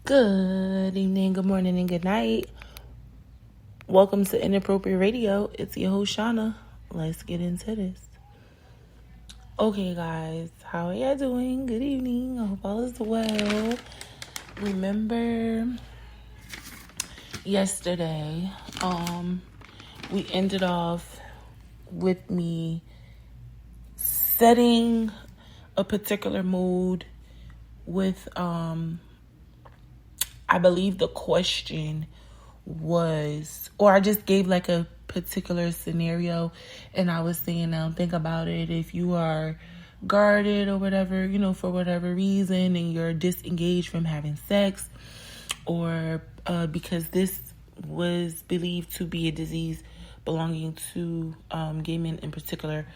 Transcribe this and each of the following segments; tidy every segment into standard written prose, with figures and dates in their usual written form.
Good evening, good morning, and good night. Welcome to Inappropriate Radio. It's your host, Shauna. Let's get into this. Okay, guys, how are y'all doing? Good evening. I hope all is well. Remember yesterday, we ended off with me setting a particular mood with, I believe the question was, or I just gave like a particular scenario and I was saying, now think about it. If you are guarded or whatever, for whatever reason, and you're disengaged from having sex, or because this was believed to be a disease belonging to gay men in particular,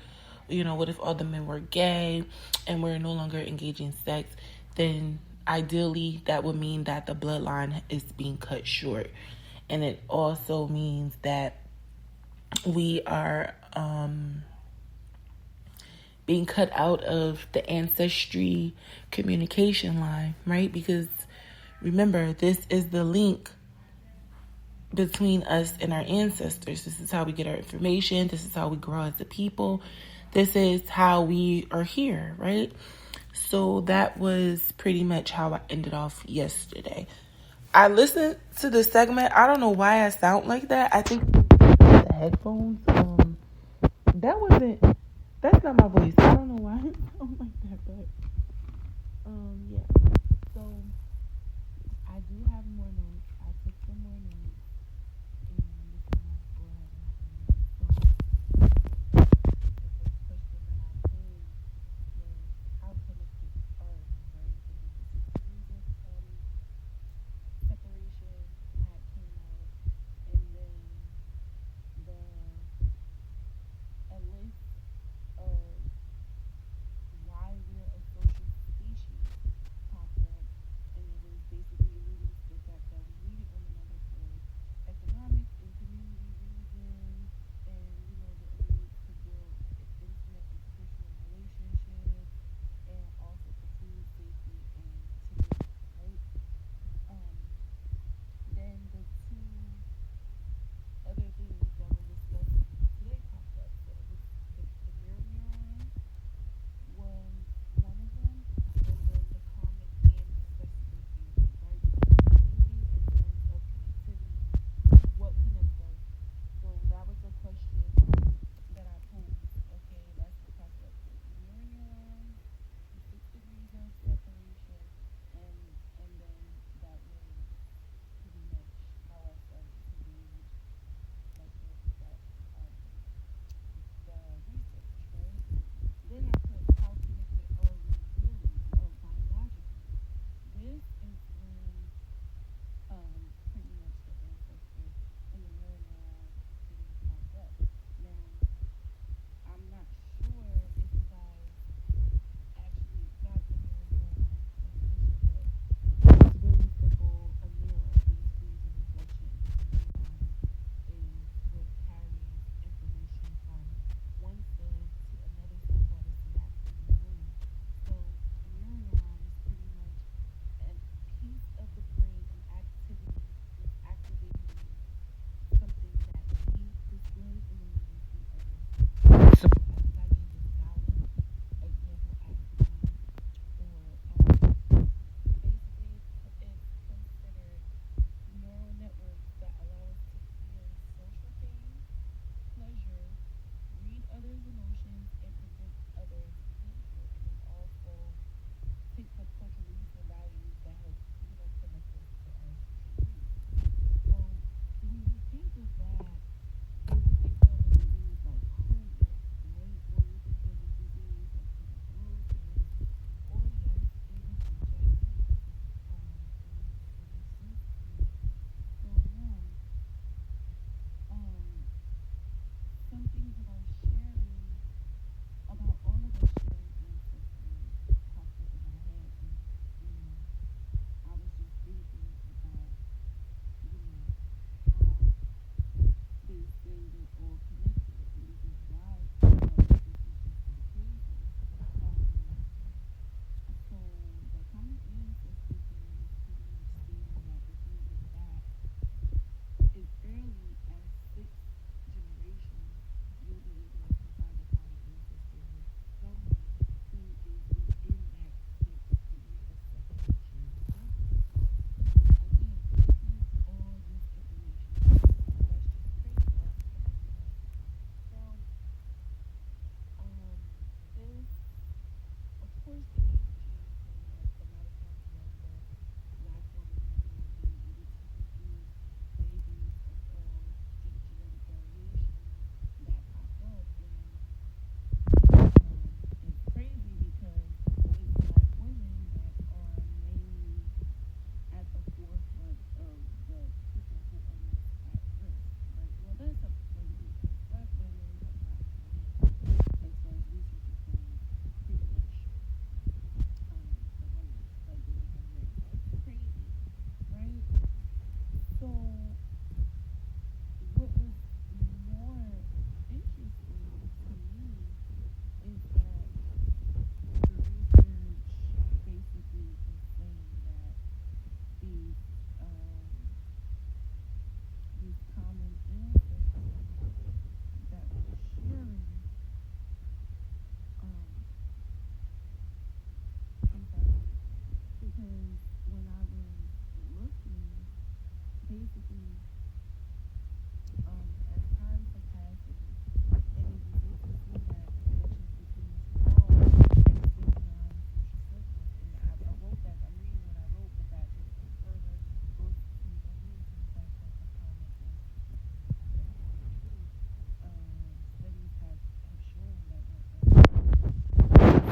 what if all the men were gay and we're no longer engaging in sex? Then ideally that would mean that the bloodline is being cut short. And it also means that we are being cut out of the ancestry communication line, right? Because remember, this is the link between us and our ancestors. This is how we get our information. This is how we grow as a people. This is how we are here, right? So that was pretty much how I ended off yesterday. I listened to the segment. I don't know why I sound like that. I think the headphones. That's not my voice. I don't know why I sound like that, but yeah. So I do have more notes. I took some more notes, and we're gonna go ahead and so the first question that I posed was, how connected are we, right? And then the 6 degrees of separation had came out, and then a list of why we're a social species popped up, and it was basically alluding to the fact that we needed one another for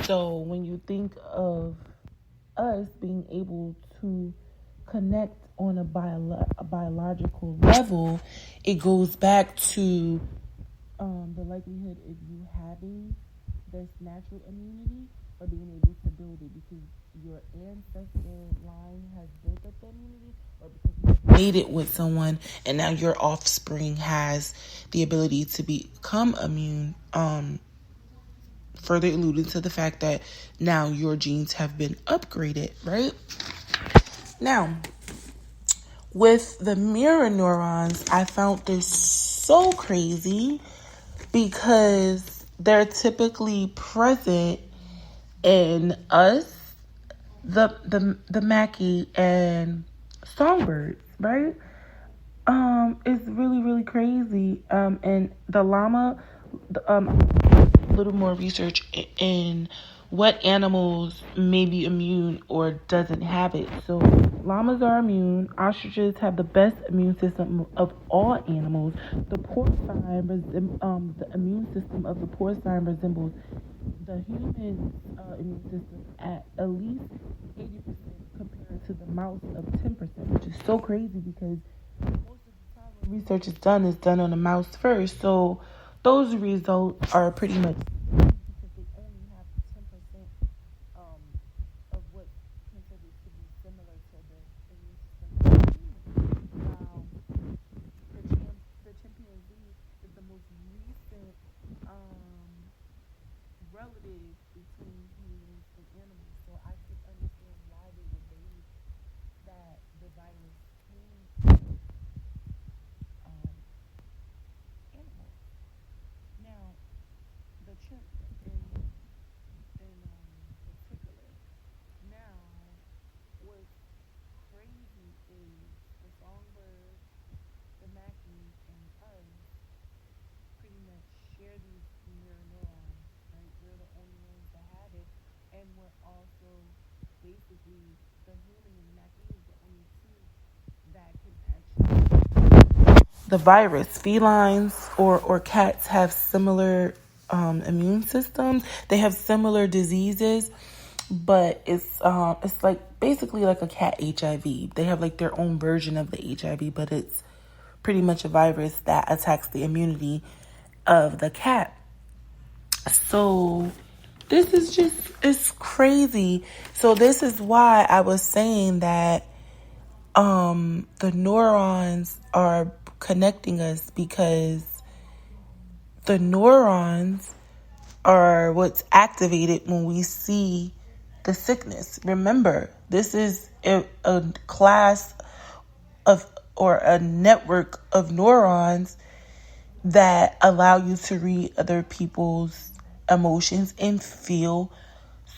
So when you think of us being able to connect on a biological level, it goes back to the likelihood of you having this natural immunity or being able to build it because your ancestor line has built up the immunity, or because you made it with someone and now your offspring has the ability to become immune. Further alluding to the fact that now your genes have been upgraded, right? Now, with the mirror neurons, I found this so crazy because they're typically present in us, the Mackie and songbirds, right? It's really, really crazy. And the llama, a little more research in what animals may be immune or doesn't have it. So llamas are immune. Ostriches have the best immune system of all animals. The immune system of the porcine resembles the human immune system at least 80% compared to the mouse of 10%, which is so crazy because most of the time when research is done on the mouse first. So those results are pretty much because they only have 10% of what considers to be similar to the immune system of the human. The chimpanzee is the most recent relative between humans and animals. So I can understand why they would believe that the virus came from animals. Now, the chimp in particular. Now, what's crazy is the songbird, the Mackie, and us pretty much share these mirror neurons, right? We're the only ones that have it, and we're also basically the human and the Mackie is the only two that can actually the virus. Felines or cats have similar immune systems. They have similar diseases, but it's like basically like a cat HIV. They have like their own version of the HIV, but it's pretty much a virus that attacks the immunity of the cat. So this is just, it's crazy. So this is why I was saying that the neurons are connecting us, because the neurons are what's activated when we see the sickness. Remember, this is a class of, or a network of neurons that allow you to read other people's emotions and feel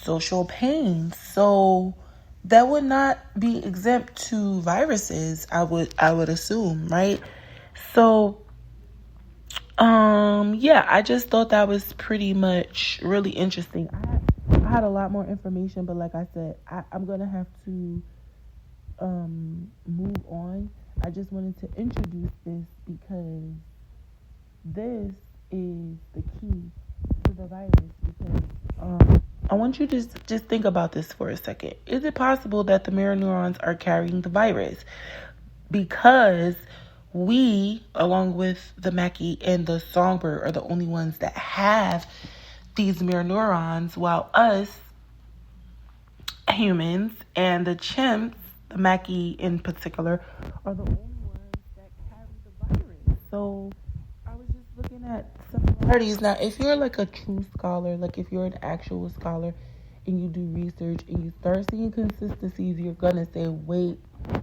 social pain. So that would not be exempt to viruses, I would assume, right? So yeah, I just thought that was pretty much really interesting. I had a lot more information, but like I said, I'm gonna have to move on. I just wanted to introduce this because this is the key to the virus. Because I want you to just think about this for a second. Is it possible that the mirror neurons are carrying the virus? Because we, along with the Mackie and the songbird, are the only ones that have these mirror neurons, while us humans and the chimps, the Mackie in particular, are the only ones that carry the virus. So I was just looking at similarities. Now, if you're like a true scholar, like if you're an actual scholar and you do research and you start seeing consistencies, you're gonna say, wait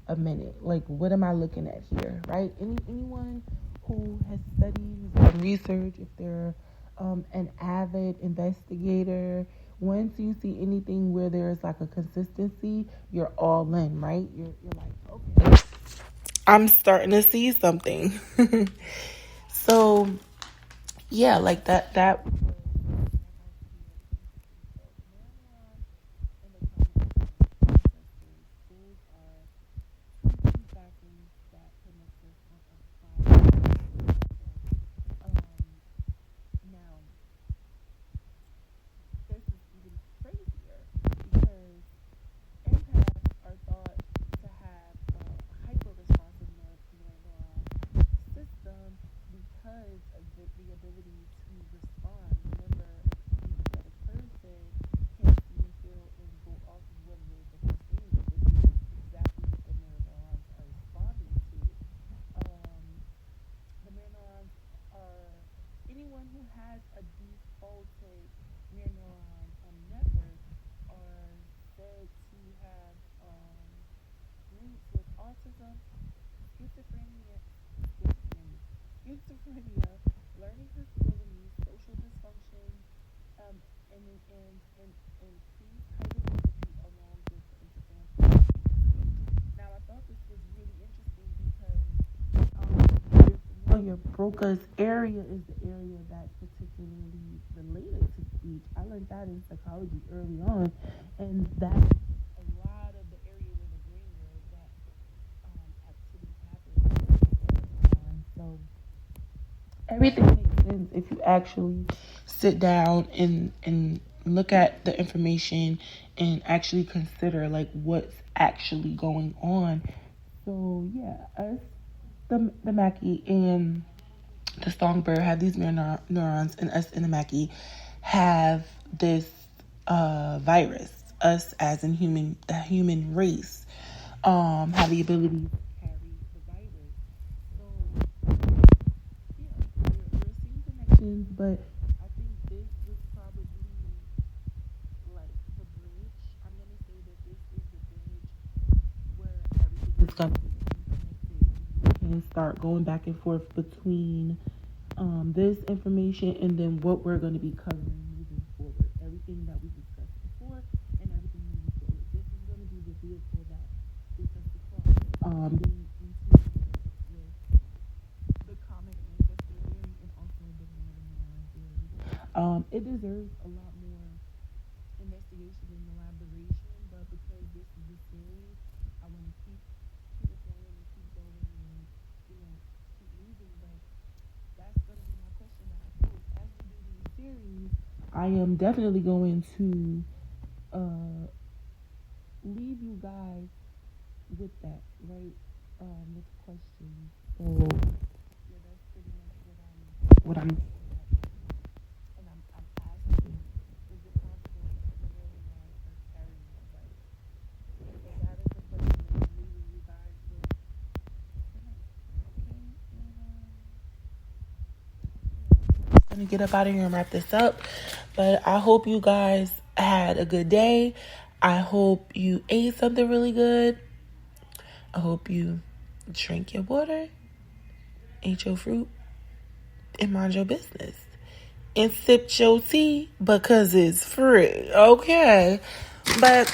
a minute, like what am I looking at here, right? Anyone who has studied, who's done research, if they're an avid investigator, once you see anything where there's like a consistency, you're all in, right? You're like, okay, I'm starting to see something. So yeah, like that now, this is even schizophrenia, learning disabilities, social dysfunction, and increased hyperactivity along with the interference. Now, I thought this was really interesting because if you're familiar, Broca's area is the area that's particularly related to speech. I learned that in psychology early on, and that's a lot of the area in the brain where that activity happens. So everything makes sense if you actually sit down and look at the information and actually consider like what's actually going on. So yeah, us the Mackie and the songbird have these neurons, and us and the Mackie have this virus. Us as in the human race, have the ability to carry the virus. So yeah, we're seeing connections, but I think this is probably like the bridge. I'm gonna say that this is the bridge where everything is gonna be connected. We can start going back and forth between this information and then what we're going to be covering moving forward. Everything that we discussed before and everything moving forward. This is going to be the vehicle that gets us across. Getting into with the common ancestor theory and also the neuron theory. It deserves a lot more investigation and elaboration, but because this is a series, I want to keep it going and keep going and keep moving. But that's going to be my question that I pose as we do these series. I am definitely going to leave you guys with that, right? With questions. So yeah, that's pretty much what I'm and I'm asking. Is it possible that the neurons are carrying the virus? So that is the question that I'm leaving you guys with tonight. Okay, and I'm gonna get up out of here and wrap this up. But I hope you guys had a good day. I hope you ate something really good. I hope you drink your water, ate your fruit, and mind your business. And sip your tea because it's free. Okay. But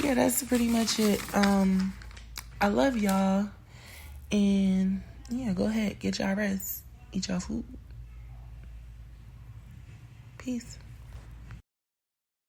yeah, that's pretty much it. I love y'all. And yeah, go ahead, get y'all rest. Eat y'all food. Peace.